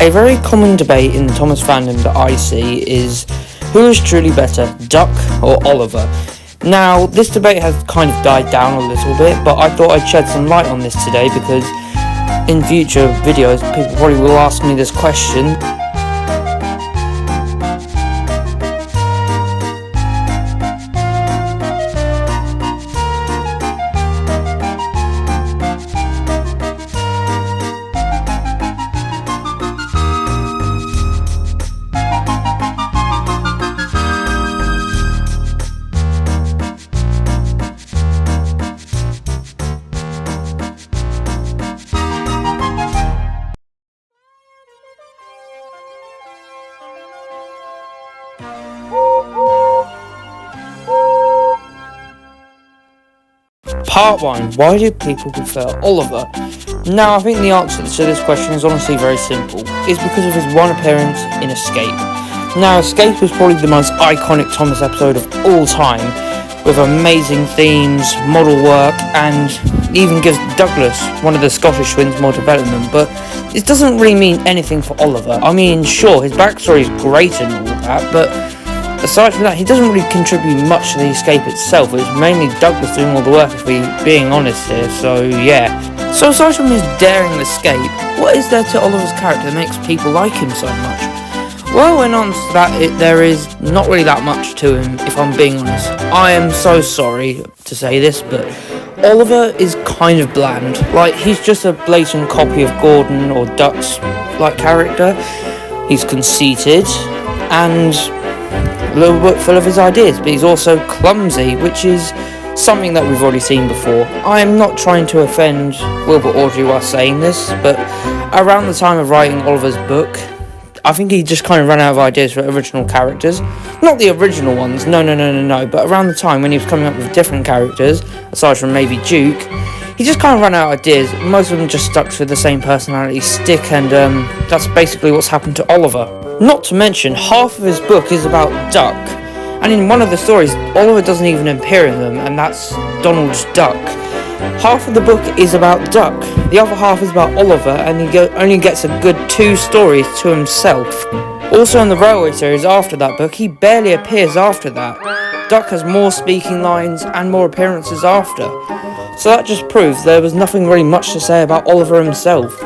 A very common debate in the Thomas fandom that I see is who is truly better, Duck or Oliver? Now, this debate has kind of died down a little bit, but I thought I'd shed some light on this today because in future videos people probably will ask me this question. Part 1. Why do people prefer Oliver? Now, I think the answer to this question is honestly very simple. It's because of his one appearance in Escape. Now, Escape was probably the most iconic Thomas episode of all time, with amazing themes, model work, and even gives Douglas, one of the Scottish twins, more development, but it doesn't really mean anything for Oliver. I mean, sure, his backstory is great and all that, but aside from that, he doesn't really contribute much to the escape itself. It's mainly Douglas doing all the work, if we're being honest here, so yeah. So aside from his daring escape, what is there to Oliver's character that makes people like him so much? Well, in answer to that, there is not really that much to him, if I'm being honest. I am so sorry to say this, but Oliver is kind of bland. Like, he's just a blatant copy of Gordon or Duck's, character. He's conceited, and a little bit full of his ideas, but he's also clumsy, which is something that we've already seen before. I am not trying to offend Wilbur Audrey while saying this, but around the time of writing Oliver's book, I think he just kind of ran out of ideas for original characters. Not the original ones, no, but around the time when he was coming up with different characters, aside from maybe Duke, he just kind of ran out of ideas. Most of them just stuck to the same personality stick, and that's basically what's happened to Oliver. Not to mention, half of his book is about Duck, and in one of the stories, Oliver doesn't even appear in them, and that's Donald's Duck. Half of the book is about Duck, the other half is about Oliver, and he only gets a good 2 stories to himself. Also in the Railway series after that book, he barely appears after that. Duck has more speaking lines and more appearances after. So that just proves there was nothing really much to say about Oliver himself,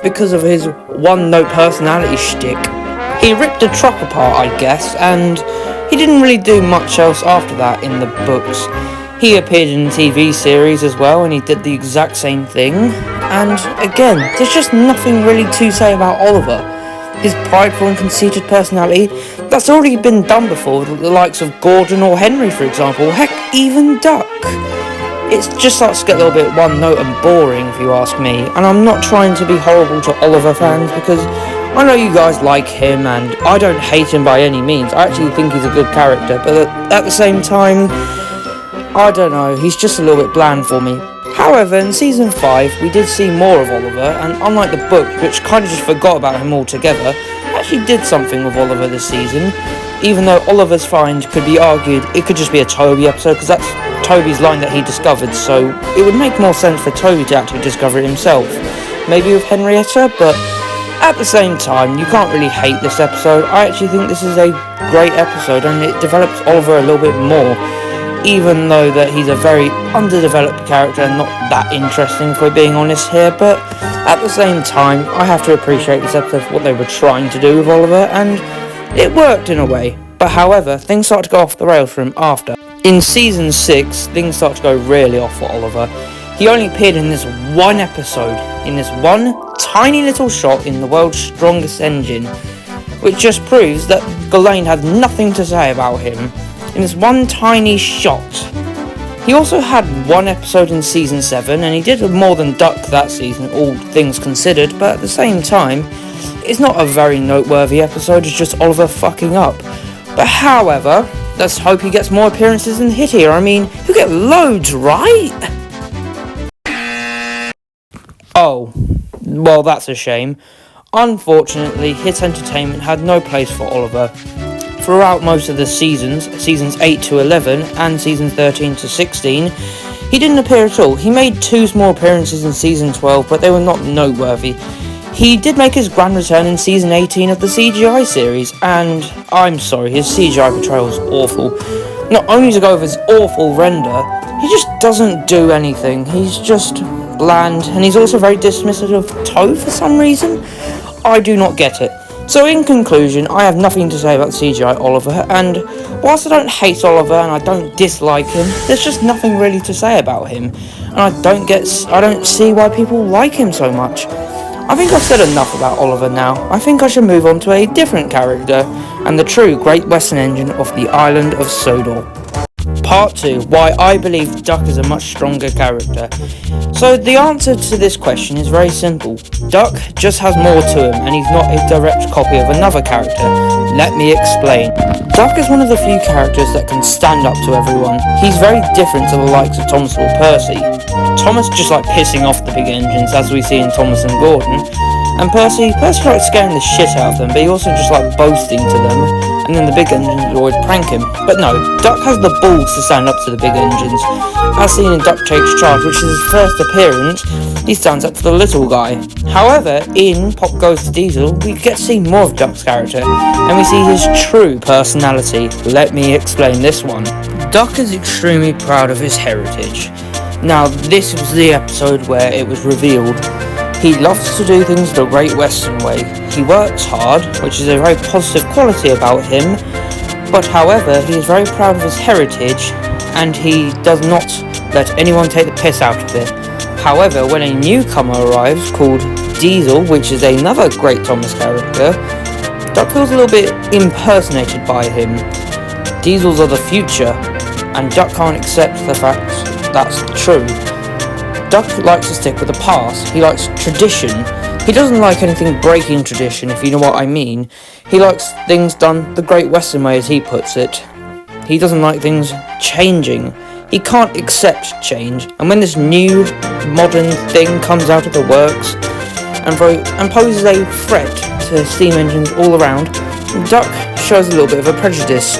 because of his one-note personality shtick. He ripped a truck apart, I guess, and he didn't really do much else after that in the books. He appeared in the TV series as well, and he did the exact same thing. And again, there's just nothing really to say about Oliver. His prideful and conceited personality, that's already been done before with the likes of Gordon or Henry, for example. Heck, even Duck. It just starts to get a little bit one-note and boring, if you ask me. And I'm not trying to be horrible to Oliver fans, because I know you guys like him, and I don't hate him by any means. I actually think he's a good character, but at the same time, I don't know, he's just a little bit bland for me. However, in Season 5, we did see more of Oliver, and unlike the book, which kind of just forgot about him altogether, actually did something with Oliver this season. Even though Oliver's find could be argued, it could just be a Toby episode, because that's Toby's line that he discovered, so it would make more sense for Toby to actually discover it himself. Maybe with Henrietta, but at the same time, you can't really hate this episode. I actually think this is a great episode, and it develops Oliver a little bit more, even though that he's a very underdeveloped character and not that interesting, if we're being honest here. But at the same time, I have to appreciate this episode for what they were trying to do with Oliver, and it worked in a way. But however, things start to go off the rails for him after. In Season 6, things start to go really off for Oliver. He only appeared in this one episode, in this one tiny little shot in the world's strongest engine, which just proves that Ghislaine had nothing to say about him in this one tiny shot. He also had one episode in Season 7, and he did more than Duck that season, all things considered, but at the same time, it's not a very noteworthy episode, it's just Oliver fucking up. But however, let's hope he gets more appearances than Hit here. I mean, he'll get loads, right? Oh, well, that's a shame. Unfortunately, Hit Entertainment had no place for Oliver. Throughout most of the seasons 8 to 11 and seasons 13 to 16, he didn't appear at all. He made 2 small appearances in season 12, but they were not noteworthy. He did make his grand return in season 18 of the CGI series, and I'm sorry, his CGI portrayal is awful. Not only to go with his awful render, he just doesn't do anything. He's just bland, and he's also very dismissive of Toad for some reason. I do not get it. So in conclusion, I have nothing to say about CGI Oliver, and whilst I don't hate Oliver and I don't dislike him, there's just nothing really to say about him, and I don't see why people like him so much. I think I've said enough about Oliver now. I think I should move on to a different character, and the true Great Western Engine of the island of Sodor. Part 2, why I believe Duck is a much stronger character. So the answer to this question is very simple. Duck just has more to him, and he's not a direct copy of another character. Let me explain. Duck is one of the few characters that can stand up to everyone. He's very different to the likes of Thomas or Percy. Thomas just like pissing off the big engines, as we see in Thomas and Gordon, and Percy likes scaring the shit out of them, but he also just like boasting to them, and then the big engines would always prank him. But no, Duck has the balls to stand up to the big engines. As seen in Duck Takes Charge, which is his first appearance, he stands up to the little guy. However, in Pop Goes to Diesel, we get to see more of Duck's character, and we see his true personality. Let me explain this one. Duck is extremely proud of his heritage. Now, this was the episode where it was revealed. He loves to do things the Great Western way. He works hard, which is a very positive quality about him, but however, he is very proud of his heritage, and he does not let anyone take the piss out of it. However, when a newcomer arrives called Diesel, which is another great Thomas character, Duck feels a little bit impersonated by him. Diesels are the future, and Duck can't accept the fact that's true. Duck likes to stick with the past. He likes tradition. He doesn't like anything breaking tradition, if you know what I mean. He likes things done the Great Western way, as he puts it. He doesn't like things changing. He can't accept change. And when this new, modern thing comes out of the works and poses a threat to steam engines all around, Duck shows a little bit of a prejudice.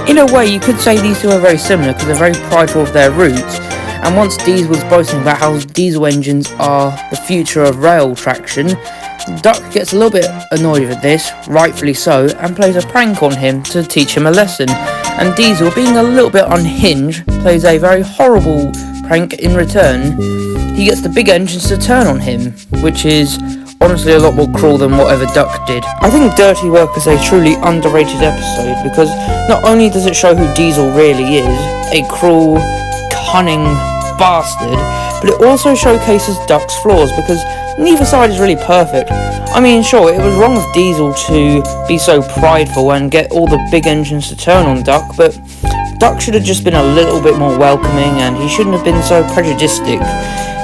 In a way, you could say these two are very similar because they're very prideful of their roots. And once Diesel was boasting about how diesel engines are the future of rail traction, Duck gets a little bit annoyed with this, rightfully so, and plays a prank on him to teach him a lesson. And Diesel, being a little bit unhinged, plays a very horrible prank in return. He gets the big engines to turn on him, which is honestly a lot more cruel than whatever Duck did. I think Dirty Work is a truly underrated episode because not only does it show who Diesel really is, a cruel, cunning bastard, but it also showcases Duck's flaws because neither side is really perfect. I mean, sure, it was wrong of Diesel to be so prideful and get all the big engines to turn on Duck, but Duck should have just been a little bit more welcoming and he shouldn't have been so prejudiced.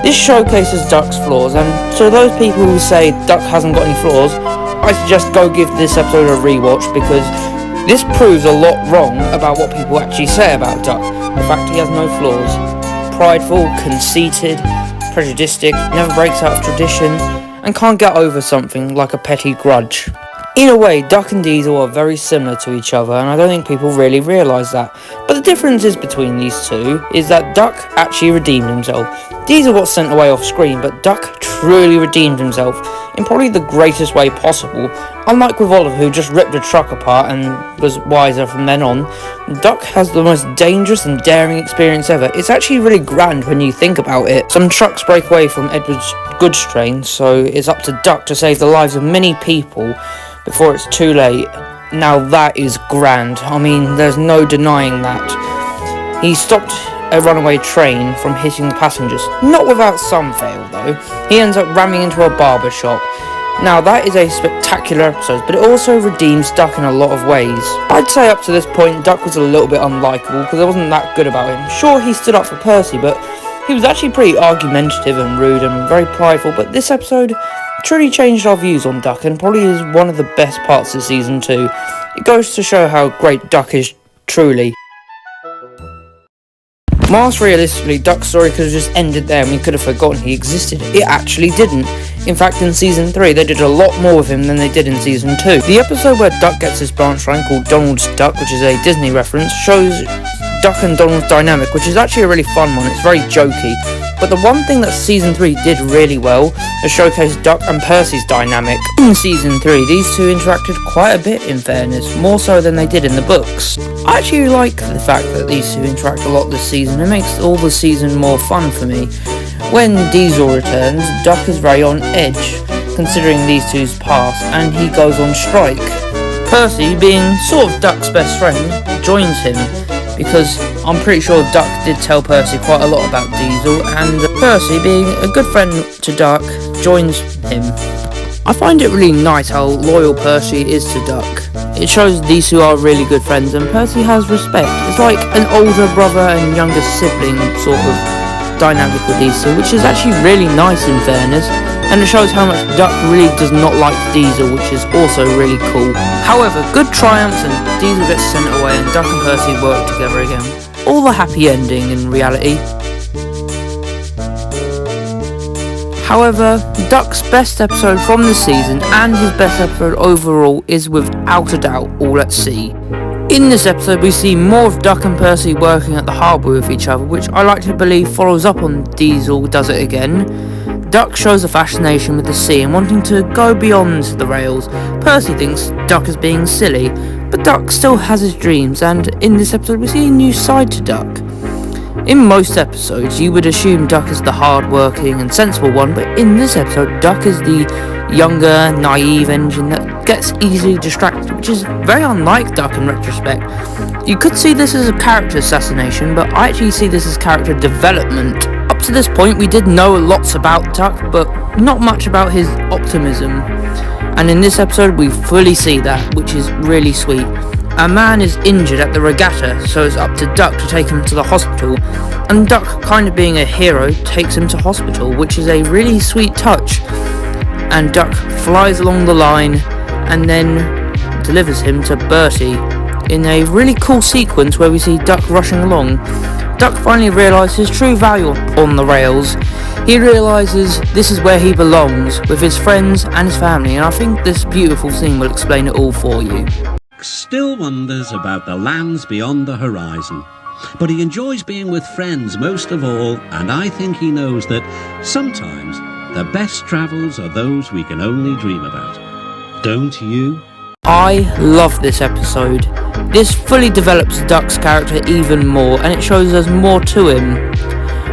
This showcases Duck's flaws, and to those people who say Duck hasn't got any flaws, I suggest go give this episode a rewatch because this proves a lot wrong about what people actually say about Duck. The fact he has no flaws. Prideful, conceited, prejudiced, never breaks out of tradition, and can't get over something like a petty grudge. In a way, Duck and Diesel are very similar to each other, and I don't think people really realise that. But the differences between these two is that Duck actually redeemed himself. Diesel got sent away off screen, but Duck truly redeemed himself in probably the greatest way possible. Unlike with Oliver, who just ripped a truck apart and was wiser from then on, Duck has the most dangerous and daring experience ever. It's actually really grand when you think about it. Some trucks break away from Edward's goods train, so it's up to Duck to save the lives of many people before it's too late. Now that is grand. I mean, there's no denying that. He stopped a runaway train from hitting the passengers. Not without some fail, though. He ends up ramming into a barber shop. Now, that is a spectacular episode, but it also redeems Duck in a lot of ways. I'd say up to this point, Duck was a little bit unlikable, because there wasn't that good about him. Sure, he stood up for Percy, but he was actually pretty argumentative and rude and very prideful, but this episode truly changed our views on Duck, and probably is one of the best parts of Season 2. It goes to show how great Duck is truly. Whilst realistically, Duck's story could have just ended there and we could have forgotten he existed, it actually didn't. In fact, in Season 3, they did a lot more with him than they did in Season 2. The episode where Duck gets his branch line called Donald's Duck, which is a Disney reference, shows Duck and Donald's dynamic, which is actually a really fun one. It's very jokey. But the one thing that Season 3 did really well was showcase Duck and Percy's dynamic. In Season 3, these two interacted quite a bit, in fairness, more so than they did in the books. I actually like the fact that these two interact a lot this season. It makes all the season more fun for me. When Diesel returns, Duck is very on edge, considering these two's past, and he goes on strike. Percy, being sort of Duck's best friend, joins him, because I'm pretty sure Duck did tell Percy quite a lot about Diesel, and Percy, being a good friend to Duck, joins him. I find it really nice how loyal Percy is to Duck. It shows these two are really good friends, and Percy has respect. It's like an older brother and younger sibling sort of dynamic with these two, which is actually really nice in fairness, and it shows how much Duck really does not like Diesel, which is also really cool. However, good triumphs and Diesel gets sent away and Duck and Percy work together again. All a happy ending in reality. However, Duck's best episode from the season and his best episode overall is without a doubt All at Sea. In this episode we see more of Duck and Percy working at the harbour with each other, which I like to believe follows up on Diesel does it again. Duck shows a fascination with the sea and wanting to go beyond the rails. Percy thinks Duck is being silly, but Duck still has his dreams, and in this episode we see a new side to Duck. In most episodes you would assume Duck is the hard-working and sensible one, but in this episode Duck is the younger, naive engine that gets easily distracted, which is very unlike Duck in retrospect. You could see this as a character assassination, but I actually see this as character development. Up to this point we did know lots about Duck, but not much about his optimism. And in this episode we fully see that, which is really sweet. A man is injured at the regatta, so it's up to Duck to take him to the hospital, and Duck, kind of being a hero, takes him to hospital, which is a really sweet touch. And Duck flies along the line and then delivers him to Bertie in a really cool sequence where we see Duck rushing along. Duck finally realises his true value on the rails. He realises this is where he belongs, with his friends and his family, and I think this beautiful scene will explain it all for you. Still wonders about the lands beyond the horizon, but he enjoys being with friends most of all, and I think he knows that sometimes the best travels are those we can only dream about. Don't you? I love this episode. This fully develops Duck's character even more, and it shows us more to him.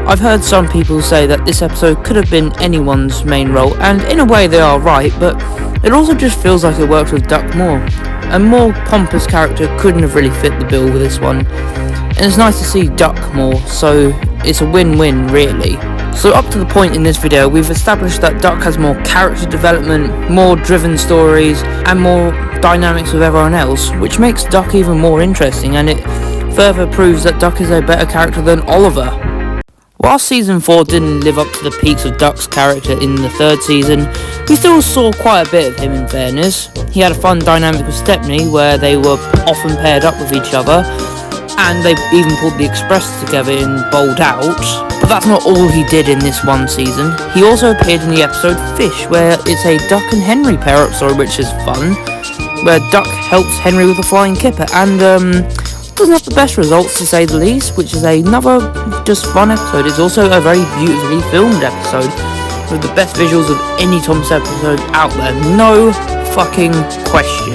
I've heard some people say that this episode could have been anyone's main role, and in a way they are right, but it also just feels like it works with Duck more. A more pompous character couldn't have really fit the bill with this one, and it's nice to see Duck more, so it's a win-win really. So up to the point in this video we've established that Duck has more character development, more driven stories, and more dynamics with everyone else, which makes Duck even more interesting, and it further proves that Duck is a better character than Oliver. While Season 4 didn't live up to the peaks of Duck's character in the third season, we still saw quite a bit of him in fairness. He had a fun dynamic with Stepney where they were often paired up with each other, and they even pulled the Express together in Bowled Out. But that's not all he did in this one season. He also appeared in the episode Fish, where it's a Duck and Henry pair-up story, which is fun, where Duck helps Henry with the flying kipper, and doesn't have the best results to say the least, which is another just fun episode. It's also a very beautifully filmed episode with the best visuals of any Thomas episode out there, no fucking question.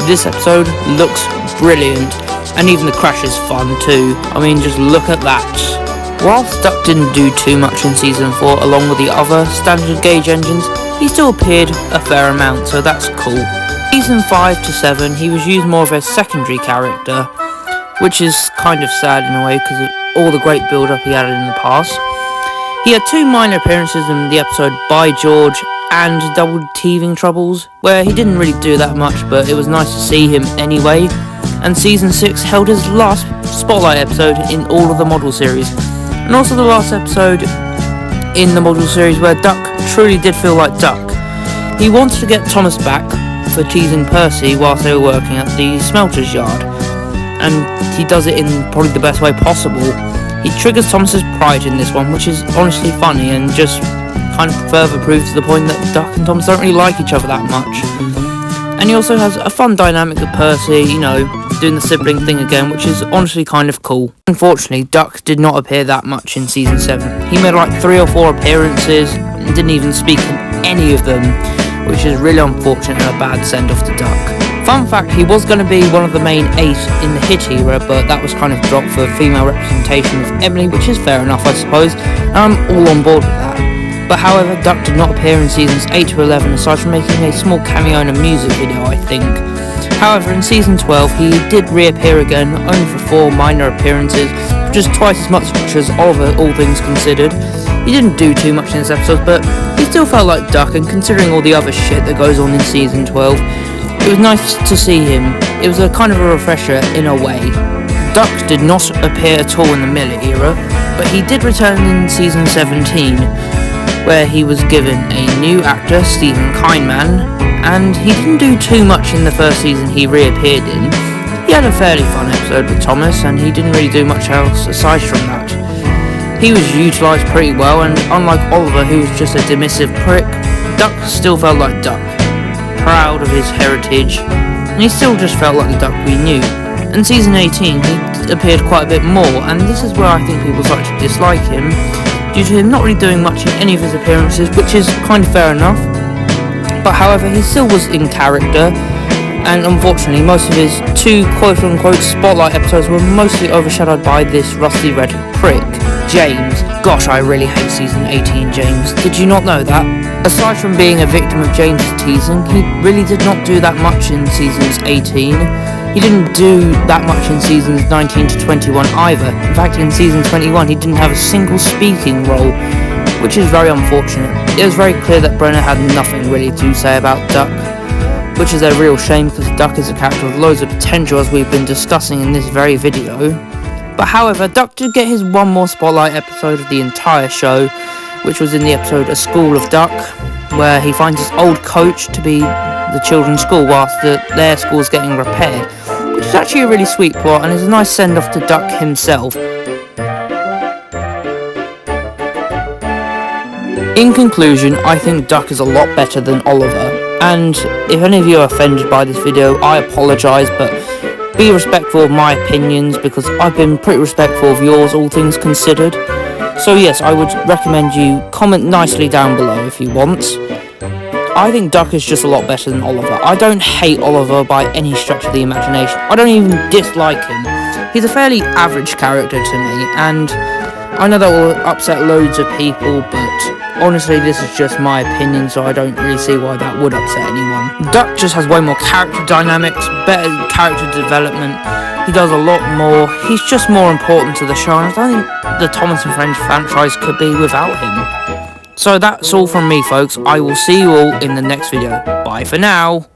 This episode looks brilliant, and even the crash is fun too. I mean, just look at that. Whilst Duck didn't do too much in Season 4 along with the other standard gauge engines, he still appeared a fair amount, so that's cool. Season 5 to 7 he was used more of a secondary character, which is kind of sad in a way because of all the great build-up he had in the past. He had two minor appearances in the episode By George and Double Teething Troubles, where he didn't really do that much, but it was nice to see him anyway. And Season 6 held his last spotlight episode in all of the model series, and also the last episode in the model series where Duck truly did feel like Duck. He wanted to get Thomas back for teasing Percy whilst they were working at the smelter's yard, and he does it in probably the best way possible. He triggers Thomas's pride in this one, which is honestly funny and just kind of further proves to the point that Duck and Thomas don't really like each other that much. And he also has a fun dynamic with Percy, you know, doing the sibling thing again, which is honestly kind of cool. Unfortunately, Duck did not appear that much in season 7. He made like 3 or 4 appearances and didn't even speak in any of them, which is really unfortunate and a bad send-off to Duck. Fun fact, he was going to be one of the main 8 in the hit era, but that was kind of dropped for female representation of Emily, which is fair enough, I suppose, and I'm all on board with that. But however, Duck did not appear in seasons 8 to 11, aside from making a small cameo in a music video, I think. However, in season 12, he did reappear again, only for 4 minor appearances, which is twice as much as Oliver, all things considered. He didn't do too much in this episode, but he still felt like Duck, and considering all the other shit that goes on in season 12, it was nice to see him. It was a kind of a refresher in a way. Duck did not appear at all in the Miller era, but he did return in season 17, where he was given a new actor, Stephen Kindman, and he didn't do too much in the first season he reappeared in. He had a fairly fun episode with Thomas, and he didn't really do much else aside from that. He was utilised pretty well, and unlike Oliver, who was just a dismissive prick, Duck still felt like Duck, proud of his heritage, and he still just felt like the Duck we knew. In season 18, he appeared quite a bit more, and this is where I think people start to dislike him, due to him not really doing much in any of his appearances, which is kind of fair enough. But however, he still was in character, and unfortunately most of his 2 quote-unquote spotlight episodes were mostly overshadowed by this rusty red prick, James. Gosh, I really hate season 18 James. Did you not know that? Aside from being a victim of James's teasing, he really did not do that much in seasons 18. He didn't do that much in seasons 19 to 21 either. In fact, in season 21 he didn't have a single speaking role, which is very unfortunate. It was very clear that Brenner had nothing really to say about Duck, which is a real shame because Duck is a character with loads of potential, as we've been discussing in this very video. But however, Duck did get his 1 more spotlight episode of the entire show, which was in the episode A School of Duck, where he finds his old coach to be the children's school whilst their school's getting repaired, which is actually a really sweet plot and is a nice send-off to Duck himself. In conclusion, I think Duck is a lot better than Oliver, and if any of you are offended by this video, I apologise, but be respectful of my opinions, because I've been pretty respectful of yours, all things considered. So yes, I would recommend you comment nicely down below if you want. I think Duck is just a lot better than Oliver. I don't hate Oliver by any stretch of the imagination. I don't even dislike him. He's a fairly average character to me, and I know that will upset loads of people, but honestly, this is just my opinion, so I don't really see why that would upset anyone. Duck just has way more character dynamics, better character development. He does a lot more. He's just more important to the show, and I don't think the Thomas and Friends franchise could be without him. So that's all from me, folks. I will see you all in the next video. Bye for now.